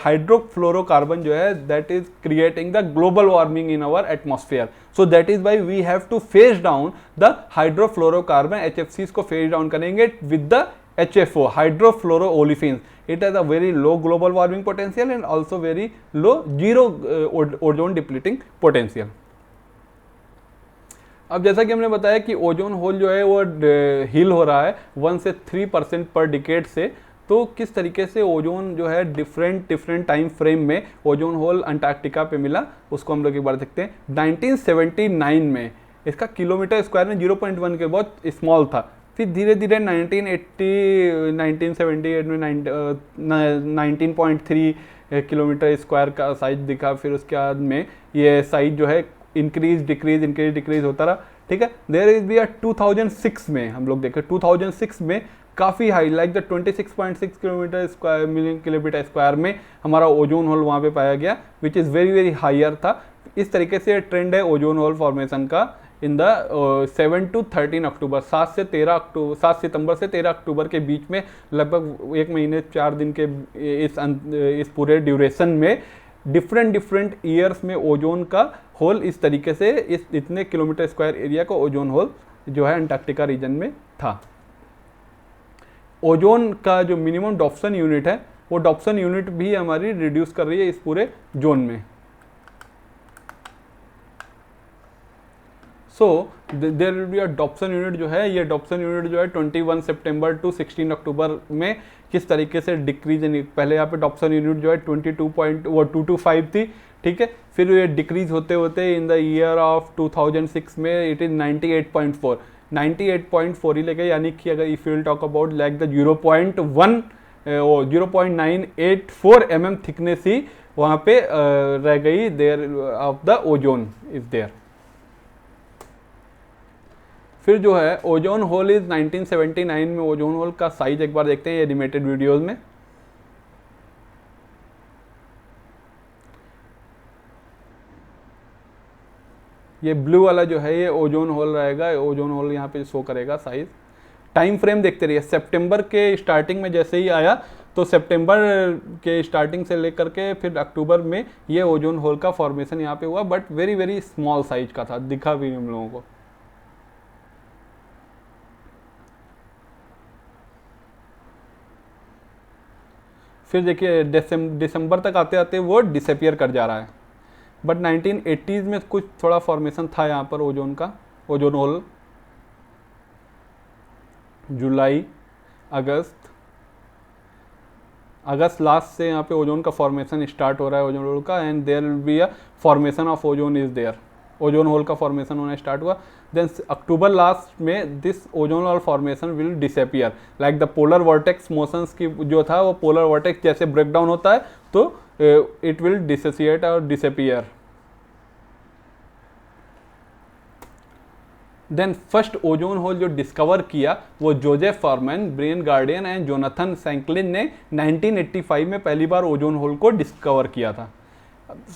हाइड्रोफ्लोरोकार्बन जो है that is creating the global warming in our atmosphere. So that is why we have to phase down the hydrofluorocarbon. HFCs को फेज डाउन करेंगे with the HFO hydrofluoroolefins. It has a very low global warming potential and also very low zero ozone depleting potential. अब जैसा कि हमने बताया कि ozone hole जो है वो हील हो रहा है 1 से 3% पर डिकेड से, तो किस तरीके से ओजोन जो है डिफरेंट टाइम फ्रेम में ओजोन होल अंटार्कटिका पे मिला, उसको हम लोग एक बार देखते हैं। 1979 में इसका किलोमीटर स्क्वायर में 0.1 के बहुत स्मॉल था, फिर धीरे धीरे 1978 में 19.3 किलोमीटर स्क्वायर का साइज दिखा, फिर उसके बाद में ये साइज जो है इंक्रीज डिक्रीज होता रहा। ठीक है, देयर इज बी 2006 में हम लोग देखें 2006 में काफ़ी high like the 26.6 kilometre square million kilometre square में हमारा ओजोन होल वहाँ पे पाया गया, which is very very higher था। इस तरीके से ट्रेंड है ओजोन होल फॉर्मेशन का इन द 7 to 13 अक्टूबर, 7 सितंबर से 13 अक्टूबर के बीच में, लगभग 1 महीने 4 दिन के इस पूरे ड्यूरेशन में डिफरेंट ईयर्स में ओजोन का होल इस तरीके से इस इतने किलोमीटर स्क्वायर एरिया का ओजोन होल जो है अंटार्कटिका रीजन में था। ओजोन का जो मिनिमम डॉप्सन यूनिट है वो डॉप्सन यूनिट भी हमारी रिड्यूस कर रही है इस पूरे जोन में। So there will be a Dobson unit जो है, ये डॉप्सन यूनिट जो है 21 सितंबर टू 16 अक्टूबर में किस तरीके से डिक्रीज, पहले यहाँ पे डॉप्सन यूनिट जो है 22.225 थी, ठीक है, फिर ये डिक्रीज होते होते इन द ईयर ऑफ 2006 में इट इज़ 98.4, 98.4 ही लेके, यानी कि अगर if you will talk about like the 0.984 mm thickness ही वहाँ पे रह गई there of the ozone is there. फिर जो है ओजोन होल इज 1979 में ओजोन होल का साइज एक बार देखते हैं एनिमेटेड वीडियोस में। ये ब्लू वाला जो है ये ओजोन होल रहेगा, ओजोन होल यहाँ पे शो करेगा साइज। टाइम फ्रेम देखते रहिए, सितंबर के स्टार्टिंग में जैसे ही आया तो सितंबर के स्टार्टिंग से लेकर के फिर अक्टूबर में ये ओजोन होल का फॉर्मेशन यहाँ पे हुआ, but very very small size का था, दिखा भी हम लोगों को। फिर देखिए दिसंबर तक आते आते वो डिसअपियर कर जा रहा है, बट 1980s में कुछ थोड़ा फॉर्मेशन था यहाँ पर ओजोन का, ओजोन होल। जुलाई, अगस्त लास्ट से यहाँ पे ओजोन का फॉर्मेशन स्टार्ट हो रहा है ओजोन होल का, and there will be a formation of ozone is there, ozone hole का फॉर्मेशन होना स्टार्ट हुआ। देन अक्टूबर लास्ट में this ozone hole formation will disappear, like the polar vortex motions की जो था वो पोलर वर्टेक्स जैसे ब्रेक डाउन होता है तो इट विल डिसोसिएट और disappear. Then first ozone hole जो डिस्कवर किया वो Joseph Farman, Brian Gardiner and Jonathan Shanklin ने 1985 में पहली बार ओजोन होल को डिस्कवर किया था।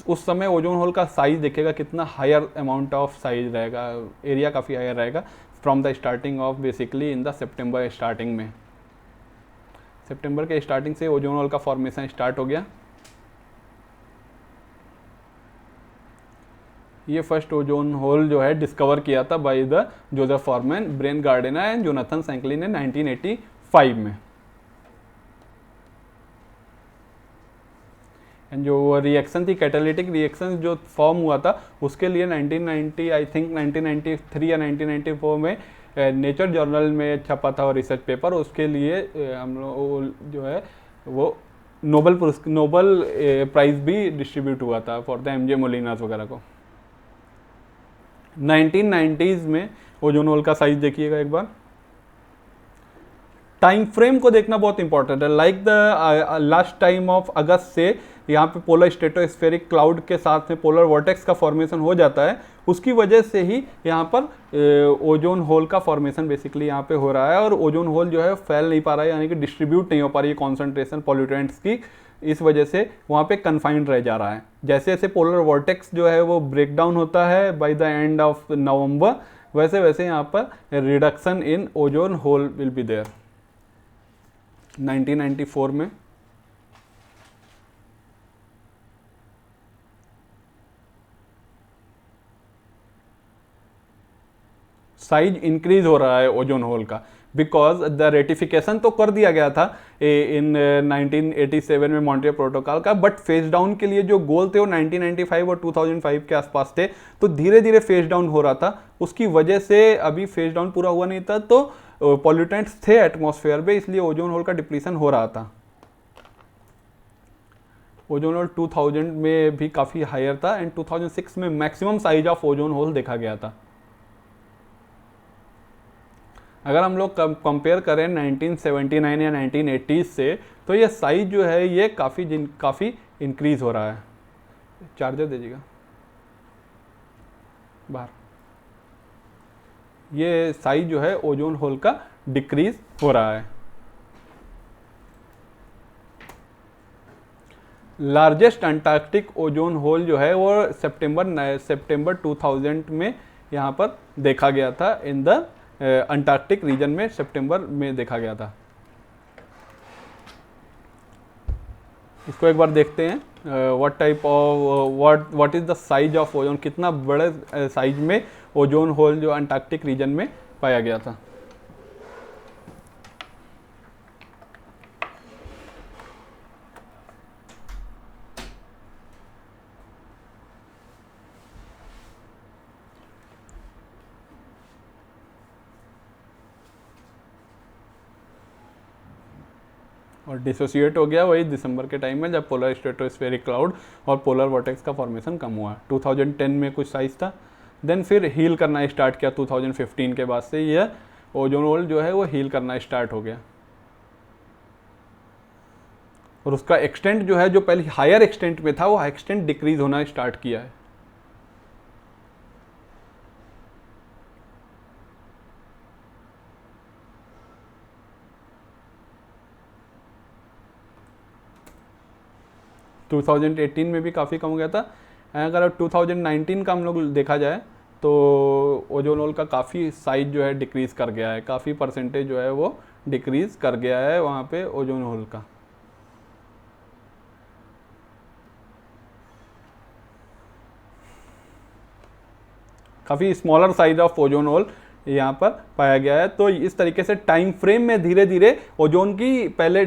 उस समय ओजोन होल का साइज देखेगा कितना हायर अमाउंट ऑफ साइज रहेगा, एरिया काफ़ी हायर रहेगा from the starting of basically in the September starting में, सितंबर के स्टार्टिंग से ओजोन होल का फॉर्मेशन स्टार्ट हो गया। ये फर्स्ट ओजोन होल जो है डिस्कवर किया था by the Joseph Farman, Brian Gardiner and Jonathan Shanklin ने 1985 में। एंड जो रिएक्शन थी कैटालिटिक रिएक्शन जो फॉर्म हुआ था उसके लिए 1990 आई थिंक 1993 या 1994 में नेचर जर्नल में छपा था और रिसर्च पेपर, उसके लिए हम लोग जो है वो नोबल प्राइज भी डिस्ट्रीब्यूट हुआ था फॉर द एमजे मोलिनास वगैरह को। 1990s में ओजोन होल का साइज देखिएगा एक बार। टाइम फ्रेम को देखना बहुत इंपॉर्टेंट है, like the last time of अगस्त से यहाँ पे पोलर स्ट्रेटोस्फेरिक क्लाउड के साथ में पोलर वर्टेक्स का फॉर्मेशन हो जाता है, उसकी वजह से ही यहाँ पर ओजोन होल का फॉर्मेशन बेसिकली यहाँ पे हो रहा है, और ओजोन होल जो है फैल नहीं पा रहा है, यानी कि डिस्ट्रीब्यूट नहीं हो पा रही है कॉन्सेंट्रेशन पॉल्यूटेंट्स की, इस वजह से वहाँ पे कन्फाइंड रह जा रहा है। जैसे जैसे पोलर वर्टेक्स जो है वो ब्रेक डाउन होता है by the end of November, वैसे वैसे यहाँ पर reduction in ozone hole will be there. 1994 में साइज इंक्रीज हो रहा है ओजोन होल का, बिकॉज द रेटिफिकेशन तो कर दिया गया था इन 1987 में मॉन्ट्रियल प्रोटोकॉल का, बट फेज डाउन के लिए जो गोल थे वो 1995 और 2005 के आसपास थे, तो धीरे धीरे फेज डाउन हो रहा था, उसकी वजह से अभी फेज डाउन पूरा हुआ नहीं था, तो पॉल्यूटेंट्स थे एटमॉस्फेयर में, इसलिए ओजोन होल का डिप्लीशन हो रहा था। ओजोन होल 2000 में भी काफ़ी हायर था एंड 2006 में maximum size of ozone whole देखा गया था। अगर हम लोग कंपेयर करें 1979 या 1980 से, तो ये साइज जो है ये काफ़ी इंक्रीज हो रहा है। चार्जर दीजिएगा बाहर। ये साइज जो है ओजोन होल का डिक्रीज हो रहा है। लार्जेस्ट अंटार्कटिक ओजोन होल जो है वो सितंबर 2000 में यहाँ पर देखा गया था, इन द अंटार्कटिक रीजन में सितंबर में देखा गया था। इसको एक बार देखते हैं, what type of what is the size of ozone, कितना बड़े साइज में ओजोन होल जो अंटार्कटिक रीजन में पाया गया था। और डिसोसिएट हो गया वही दिसंबर के टाइम में, जब पोलर स्ट्रेटोस्फेरिक क्लाउड और पोलर वॉर्टेक्स का फॉर्मेशन कम हुआ। 2010 में कुछ साइज था, देन फिर हील करना स्टार्ट किया 2015 के बाद से यह ओजोन होल जो है वो हील करना स्टार्ट हो गया। और उसका एक्सटेंट जो है, जो पहले हायर एक्सटेंट में था, वो एक्सटेंट डिक्रीज होना स्टार्ट किया है। टू 2018 में भी काफ़ी कम हो गया था। अगर अब 2019 का हम लोग देखा जाए तो ओजोन होल का काफ़ी साइज जो है डिक्रीज़ कर गया है, काफ़ी परसेंटेज जो है वो डिक्रीज़ कर गया है वहाँ पे ओजोन होल का। काफ़ी smaller size of ozone whole यहाँ पर पाया गया है। तो इस तरीके से टाइम फ्रेम में धीरे धीरे ओजोन की, पहले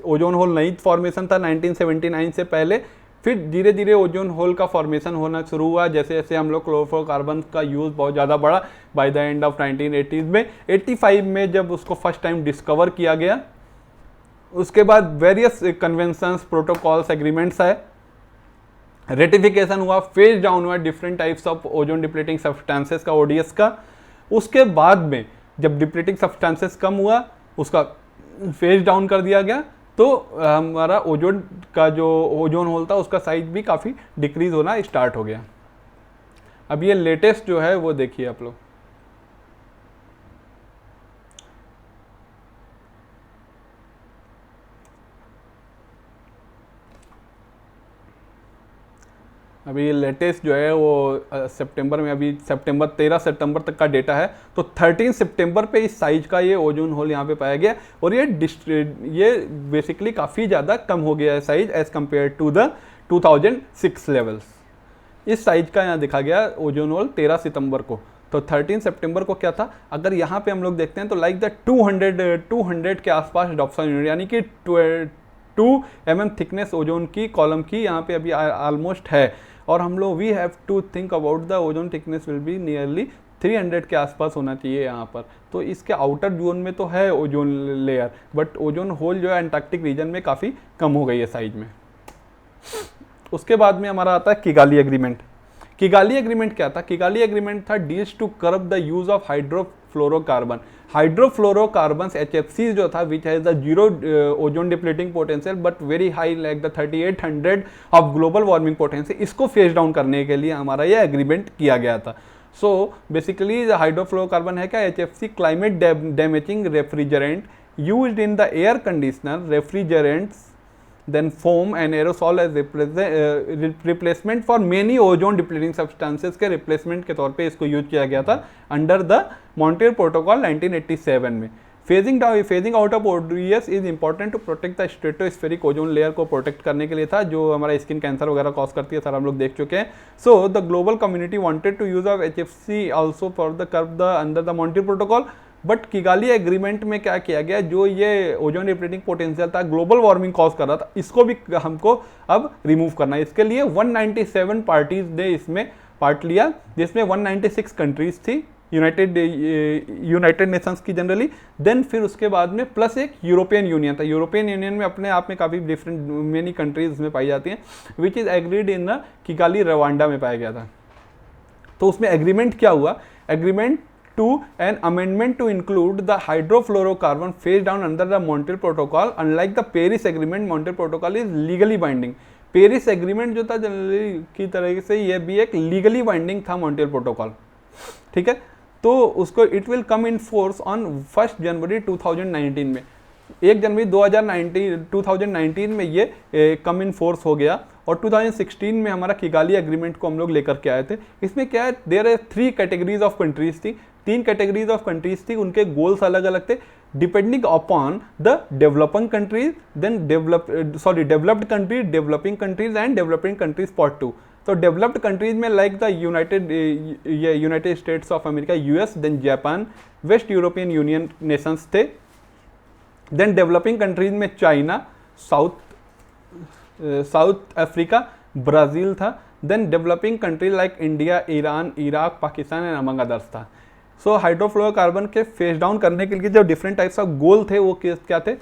ओजोन होल नई फॉर्मेशन था 1979 से पहले, फिर धीरे धीरे ओजोन होल का फॉर्मेशन होना शुरू हुआ जैसे जैसे हम लोग क्लोरोफ्लोरोकार्बन का यूज़ बहुत ज़्यादा बढ़ा। Bye the end of 1980s में 85 में जब उसको फर्स्ट टाइम डिस्कवर किया गया, उसके बाद वेरियस कन्वेंशंस, प्रोटोकॉल्स, एग्रीमेंट्स आए, रेटिफिकेशन हुआ, फेज डाउन हुआ different types of ozone depleting substances का, ओडीएस का। उसके बाद में जब डिप्लीटिंग सब्सटेंसेस कम हुआ, उसका फेज डाउन कर दिया गया, तो हमारा ओजोन का जो ओजोन होल था उसका साइज भी काफ़ी डिक्रीज होना स्टार्ट हो गया। अब ये लेटेस्ट जो है वो देखिए आप लोग, अभी ये लेटेस्ट जो है वो सितंबर में, अभी सितंबर 13 सितंबर तक का डेटा है, तो 13 सितंबर पे इस साइज का ये ओजोन होल यहाँ पे पाया गया। और ये बेसिकली काफ़ी ज़्यादा कम हो गया है size as compare to the 2006 levels. इस साइज का यहाँ दिखा गया ओजोन होल 13 सितंबर को। तो 13 सितंबर को क्या था, अगर यहाँ पे हम लोग देखते हैं तो लाइक द 200 के आसपास डॉप्सन यूनिट, यानी कि 2 mm थिकनेस ओजोन की कॉलम की यहाँ पे अभी ऑलमोस्ट है। और हम लोग we have to think about the ozone thickness will be nearly 300 के आसपास होना चाहिए यहाँ पर। तो इसके आउटर जोन में तो है ozone layer, but ozone hole जो है अंटार्कटिक रीजन में काफ़ी कम हो गई है साइज में। उसके बाद में हमारा आता है किगाली एग्रीमेंट। किगाली एग्रीमेंट क्या था? किगाली एग्रीमेंट था deals to curb the use of hydrofluorocarbon. Hydrofluorocarbons HFCs जो था which has the zero ozone depleting potential but very high like the 3800 of global warming potential, इसको phase down करने के लिए हमारा ये एग्रीमेंट किया गया था। सो बेसिकली हाइड्रोफ्लोरोकार्बन है क्या? HFC climate damaging refrigerant used in the air conditioner, refrigerants, then foam and aerosol as replacement for many ozone depleting substances के replacement के तौर पे इसको यूज किया गया था अंडर द मॉन्ट्रियल प्रोटोकॉल 1987 में। Phasing out of ODS is important to protect the stratospheric ozone layer को प्रोटेक्ट करने के लिए था, जो हमारा स्किन कैंसर वगैरह कॉज करती है, सर हम लोग देख चुके हैं। So the global community wanted to use of HFC also for the curve the under the Montreal protocol, but Kigali agreement में क्या किया गया, जो ये ओजोन डिप्लीटिंग पोटेंशियल था, ग्लोबल वार्मिंग कॉज कर रहा था, इसको भी हमको अब रिमूव करना है। इसके लिए 197 पार्टीज ने इसमें पार्ट लिया, जिसमें 196 कंट्रीज थी यूनाइटेड नेशंस की जनरली, देन फिर उसके बाद में प्लस एक यूरोपियन यूनियन था। यूरोपियन यूनियन में अपने आप में काफ़ी डिफरेंट मेनी कंट्रीज इसमें पाई जाती हैं, which is agreed in the Kigali Rwanda में पाया गया था। तो उसमें एग्रीमेंट क्या हुआ? Agreement to an amendment to include the hydrofluorocarbon phase down under the Montreal Protocol. Unlike the Paris Agreement, Montreal Protocol is legally binding. Paris agreement जो था जनरली की तरह से ये भी एक लीगली बाइंडिंग था मॉन्ट्रियल प्रोटोकॉल, ठीक है। तो उसको it will come in force on 1 जनवरी 2019 में, 1 जनवरी 2019 में ये कम इन फोर्स हो गया। और 2016 में हमारा किगाली एग्रीमेंट को हम लोग लेकर के आए थे। इसमें क्या है, there are 3 categories of countries थी, 3 कैटेगरीज ऑफ कंट्रीज थी, उनके गोल्स अलग अलग थे depending upon the developing countries, then developed countries, developing countries and developing countries part 2। तो डेवलप्ड कंट्रीज में like the United States of America, US, then Japan, west European union nations थे। Then developing countries में China, South Africa, Brazil था। Then developing country like India, Iran, Iraq, Pakistan and among others था। So hydrofluorocarbon के phase down करने के लिए जो different types of goal थे वो क्या थे?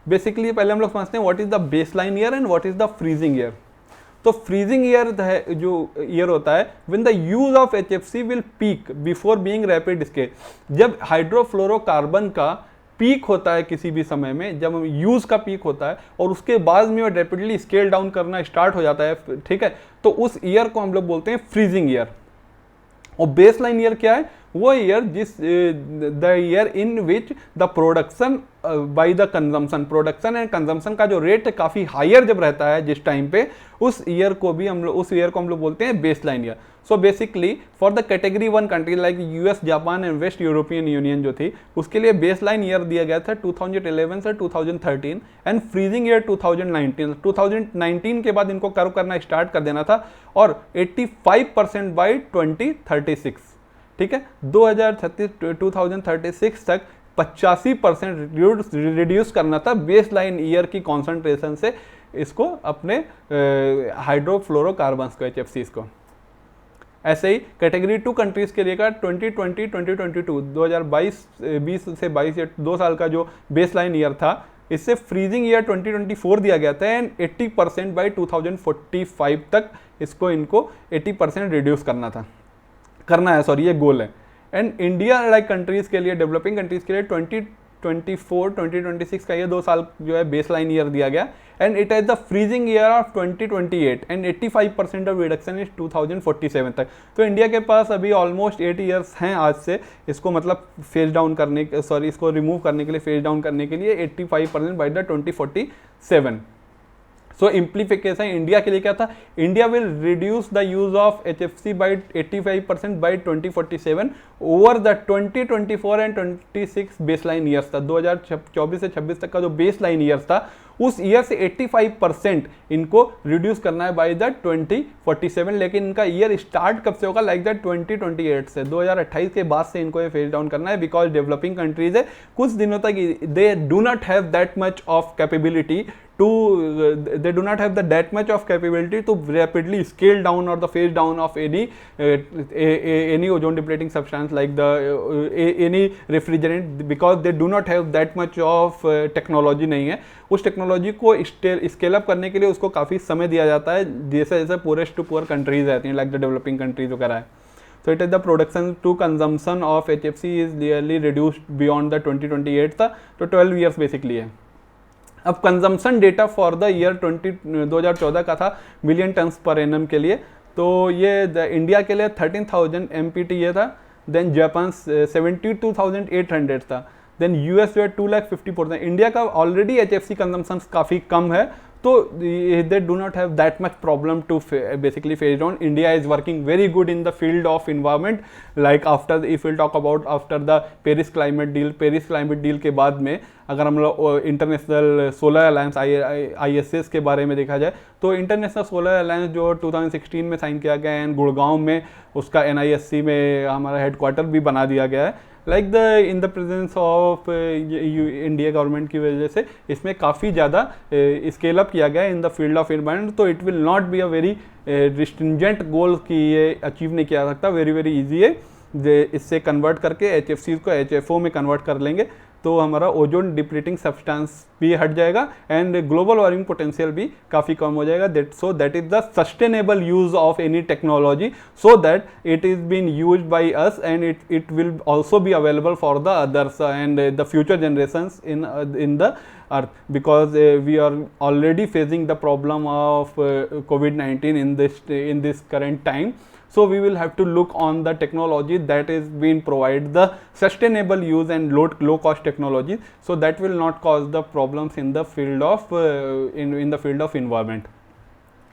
बेसिकली पहले हम लोग समझते हैं what is the baseline year and what is the freezing year. तो फ्रीजिंग ईयर जो ईयर होता है when the use of HFC will peak before being rapid scale, जब हाइड्रोफ्लोरोकार्बन का पीक होता है किसी भी समय में, जब यूज का पीक होता है और उसके बाद में वो रैपिडली स्केल डाउन करना स्टार्ट हो जाता है, ठीक है, तो उस ईयर को हम लोग बोलते हैं फ्रीजिंग ईयर। और बेसलाइन ईयर क्या है? वो ईयर जिस the year in which the production by the consumption, production and consumption का जो रेट काफ़ी हायर जब रहता है जिस टाइम पे, उस ईयर को हम लोग बोलते हैं baseline year. So basically for the category 1 country like US, Japan and waste European union जो थी, उसके लिए बेसलाइन ईयर दिया गया था 2011 से 2013 एंड फ्रीजिंग ईयर 2019 के बाद इनको कर्व करना स्टार्ट कर देना था और 85% बाई 2036, ठीक है, 2036 तक 85% रिड्यूस करना था बेसलाइन ईयर की कॉन्सेंट्रेशन से इसको अपने हाइड्रोफ्लोरोकार्बन्स को, HFCs को। ऐसे ही कैटेगरी 2 कंट्रीज के लिए का 2020 2022 से 22 या 2 साल का जो बेसलाइन ईयर था, इससे फ्रीजिंग ईयर 2024 दिया गया था एंड 80% बाई 2045 तक इनको 80% रिड्यूस करना है, सॉरी, ये गोल है। एंड इंडिया लाइक कंट्रीज के लिए, डेवलपिंग कंट्रीज के लिए 2024-2026 का ये 2 साल जो है बेसलाइन ईयर दिया गया and it is the freezing year of 2028 and 85% of reduction is 2047 तक। तो इंडिया के पास अभी ऑलमोस्ट 8 ईयर्स हैं आज से इसको मतलब फेज डाउन करने, सॉरी, इसको रिमूव करने के लिए, फेज डाउन करने के लिए 85% बाय द 2047। सो इम्प्लीफिकेशन इंडिया के लिए क्या था? India will reduce the use of HFC by 85% by 2047 over the 2024 and 26 baseline years था। 2024 से 26 तक का जो बेसलाइन ईयर्स था, उस ईयर से 85% इनको रिड्यूस करना है बाय द 2047। लेकिन इनका ईयर स्टार्ट कब से होगा? लाइक द 2028 से, 2028 के बाद से इनको ये फेज डाउन करना है, बिकॉज डेवलपिंग कंट्रीज है, कुछ दिनों तक they do not have that much of capability they do not have that much of capability to rapidly scale down or the phase down of any ozone depleting substance like the any refrigerant, because they do not have that much of technology नहीं है। उस technology को scale up करने के लिए उसको काफ़ी समय दिया जाता है, जैसे जैसे पुअरेस्ट टू पुअर कंट्रीज रहती हैं लाइक द डेवलपिंग कंट्रीज वगैरह है। So it is the production to consumption of HFC is nearly reduced beyond the 2028 था, तो 12 years बेसिकली है। अब consumption data for the year 2014 का था मिलियन टन्स पर एनम के लिए, तो ये इंडिया के लिए 13,000 MPTA था, देन जापान 72,800 था, देन US जो है 2,50,000। इंडिया का ऑलरेडी HFC कंजम्पशन काफ़ी कम है, तो they do not have that much problem to basically phase down. India is working very good in the field of environment, like after, if we'll talk about after the Paris climate deal के बाद में अगर हम लोग international solar alliance ISS के बारे में देखा जाए, तो इंटरनेशनल सोलर अलायंस जो 2016 में साइन किया गया है एंड गुड़गांव में उसका NISC में हमारा हेडक्वार्टर भी बना दिया गया है, like the in the presence of India government की वजह से इसमें काफ़ी ज़्यादा स्केल अप किया गया है in the field of environment. तो it will not be a very stringent goal कि ये अचीव नहीं किया जा सकता, वेरी इजी है। इससे कन्वर्ट करके HFCs को HFO में कन्वर्ट कर लेंगे तो हमारा ओजोन डिप्लीटिंग सब्सटेंस भी हट जाएगा एंड ग्लोबल वार्मिंग पोटेंशियल भी काफ़ी कम हो जाएगा। That is the sustainable use of any technology, so that it is been use by us and it will also be available for the others and the future generations in the earth, because we are already facing the problem of COVID-19 in this current time. So we will have to look on the technology that is being provided the sustainable use and low cost technology, so that will not cause the problems in the field of in the field of environment.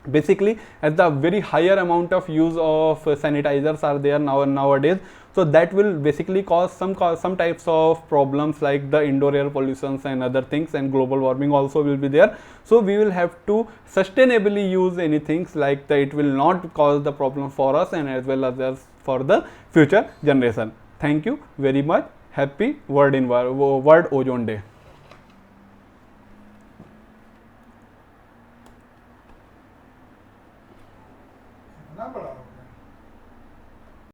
Basically, as the very higher amount of use of sanitizers are there nowadays, so that will basically cause some types of problems like the indoor air pollutions and other things, and global warming also will be there. So we will have to sustainably use anything like that, it will not cause the problem for us and as well as for the future generation. Thank you very much. Happy World Ozone Day.